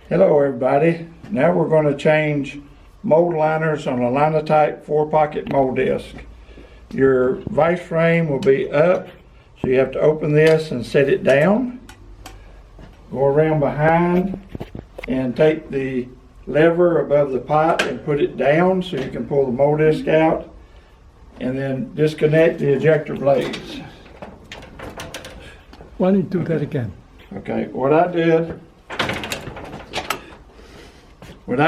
Hello everybody. Now we're going to change mold liners on a Linotype 4-pocket mold disc. Your vise frame will be up, so you have to open this and set it down. Go around behind and take the lever above the pot and put it down so you can pull the mold disc out, and then disconnect the ejector blades. Why don't you do that again? Okay, what I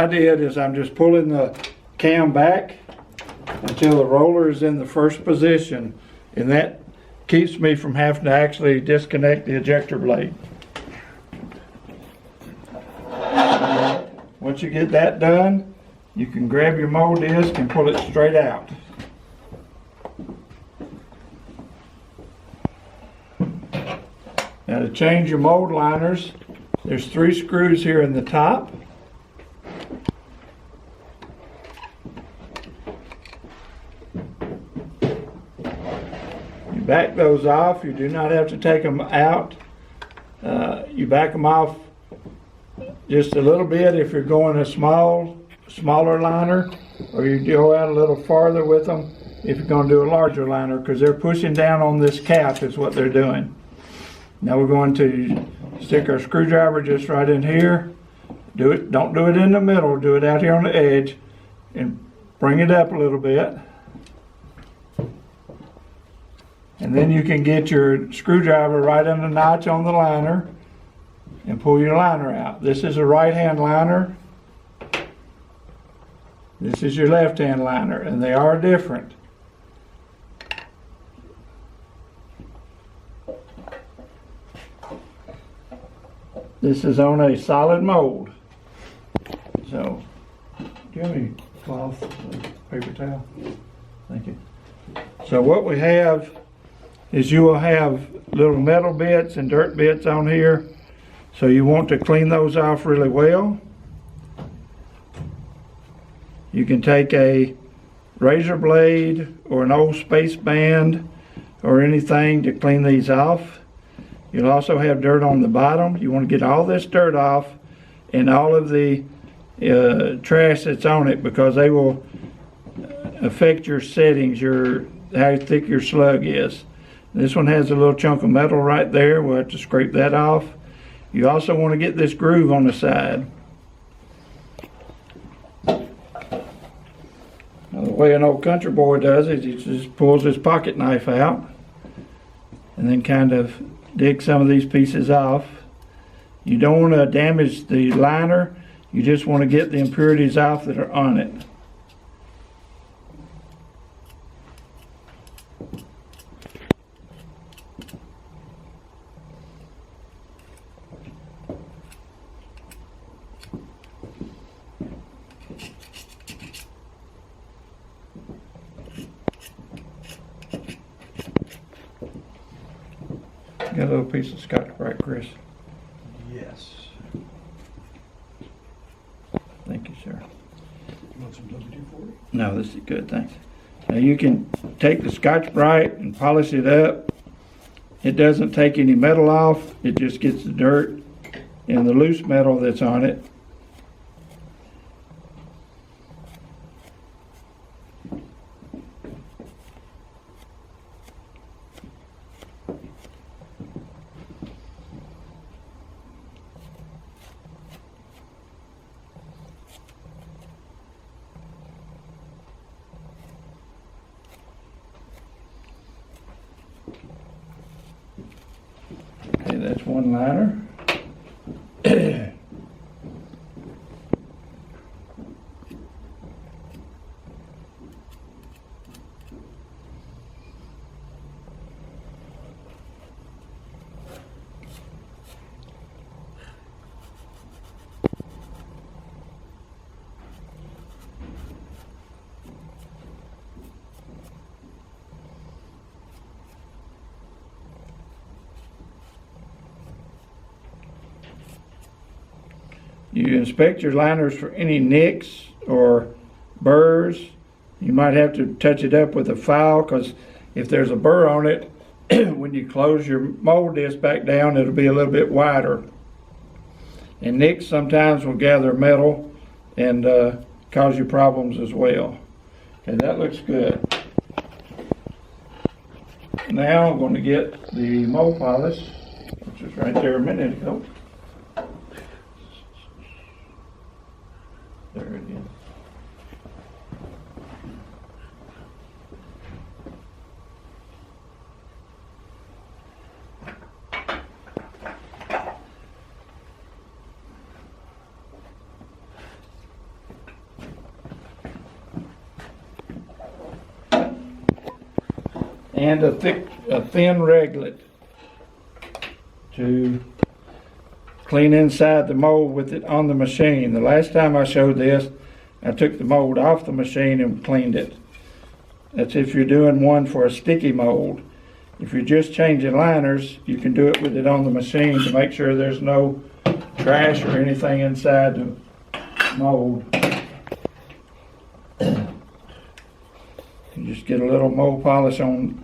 did is I'm just pulling the cam back until the roller is in the first position, and that keeps me from having to actually disconnect the ejector blade. Once you get that done, you can grab your mold disc and pull it straight out. Now to change your mold liners, there's 3 screws here in the top. You back those off. You do not have to take them out. You back them off just a little bit if you're going a smaller liner, or you go out a little farther with them if you're going to do a larger liner, because they're pushing down on this cap is what they're doing. Now we're going to stick our screwdriver just right in here. Don't do it in the middle, do it out here on the edge, and bring it up a little bit. And then you can get your screwdriver right in the notch on the liner and pull your liner out. This is a right-hand liner. This is your left-hand liner, and they are different. This is on a solid mold. So, do you have any cloth, paper towel? Thank you. So what we have is you will have little metal bits and dirt bits on here. So you want to clean those off really well. You can take a razor blade or an old space band or anything to clean these off. You'll also have dirt on the bottom. You want to get all this dirt off and all of the trash that's on it, because they will affect your settings, how thick your slug is. This one has a little chunk of metal right there. We'll have to scrape that off. You also want to get this groove on the side. Now, the way an old country boy does it, he just pulls his pocket knife out and then kind of dig some of these pieces off. You don't want to damage the liner. You just want to get the impurities off that are on it. Got a little piece of Scotch-Brite, Chris? Yes. Thank you, sir. You want some WD-40? No, this is good, thanks. Now you can take the Scotch-Brite and polish it up. It doesn't take any metal off. It just gets the dirt and the loose metal that's on it. Okay, that's one liner. You inspect your liners for any nicks or burrs. You might have to touch it up with a file, because if there's a burr on it, when you close your mold disc back down, it'll be a little bit wider. And nicks sometimes will gather metal and cause you problems as well. Okay, that looks good. Now I'm going to get the mold polish, which was right there a minute ago. There it is. And a thin raglet to clean inside the mold with it on the machine. The last time I showed this, I took the mold off the machine and cleaned it. That's if you're doing one for a sticky mold. If you're just changing liners, you can do it with it on the machine to make sure there's no trash or anything inside the mold. You just get a little mold polish on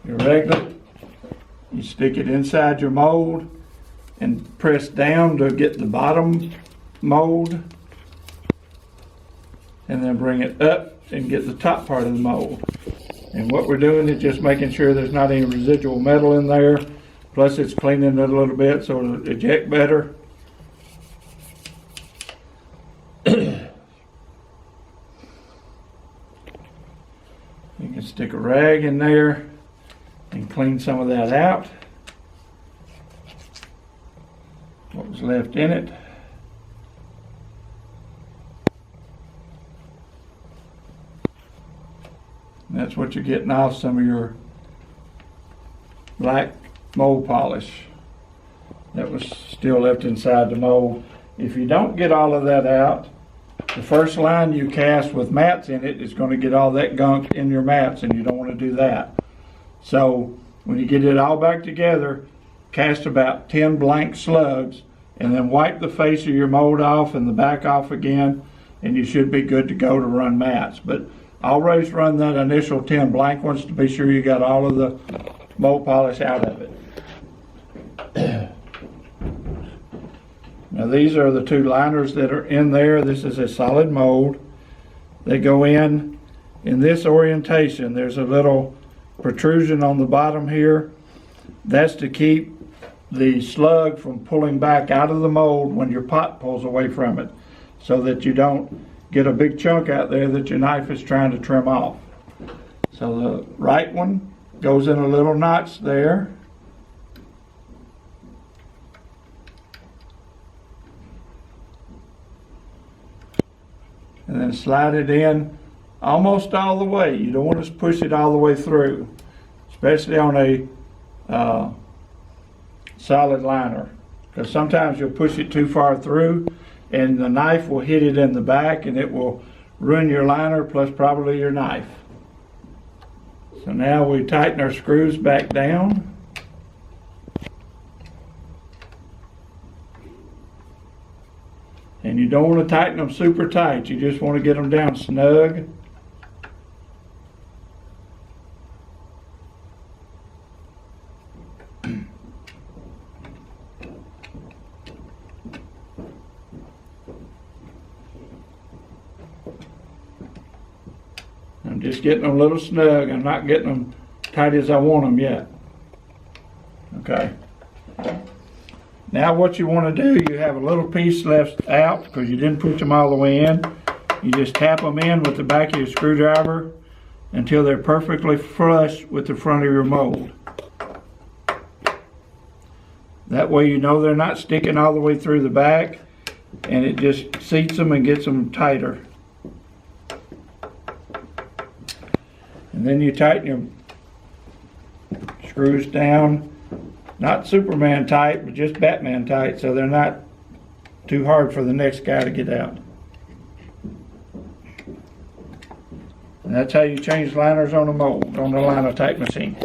your raglet. You stick it inside your mold and press down to get the bottom mold, and then bring it up and get the top part of the mold. And what we're doing is just making sure there's not any residual metal in there, plus it's cleaning it a little bit so it'll eject better. You can stick a rag in there and clean some of that out, what was left in it. And that's what you're getting off some of your black mold polish that was still left inside the mold. If you don't get all of that out, the first line you cast with mats in it is going to get all that gunk in your mats, and you don't want to do that. So when you get it all back together, cast about 10 blank slugs and then wipe the face of your mold off and the back off again, and you should be good to go to run mats. But always run that initial 10 blank ones to be sure you got all of the mold polish out of it. Now these are the two liners that are in there. This is a solid mold. They go in this orientation. There's a little protrusion on the bottom here. That's to keep the slug from pulling back out of the mold when your pot pulls away from it, so that you don't get a big chunk out there that your knife is trying to trim off. So the right one goes in a little notch there. And then slide it in almost all the way. You don't want to push it all the way through, especially on a solid liner, because sometimes you'll push it too far through and the knife will hit it in the back and it will ruin your liner plus probably your knife. So now we tighten our screws back down. And you don't want to tighten them super tight, you just want to get them down snug. I'm just getting them a little snug. I'm not getting them tight as I want them yet. Okay. Now what you want to do, you have a little piece left out because you didn't push them all the way in. You just tap them in with the back of your screwdriver until they're perfectly flush with the front of your mold. That way you know they're not sticking all the way through the back, and it just seats them and gets them tighter. And then you tighten your screws down, not Superman tight, but just Batman tight, so they're not too hard for the next guy to get out. And that's how you change liners on a mold, on the Linotype machine.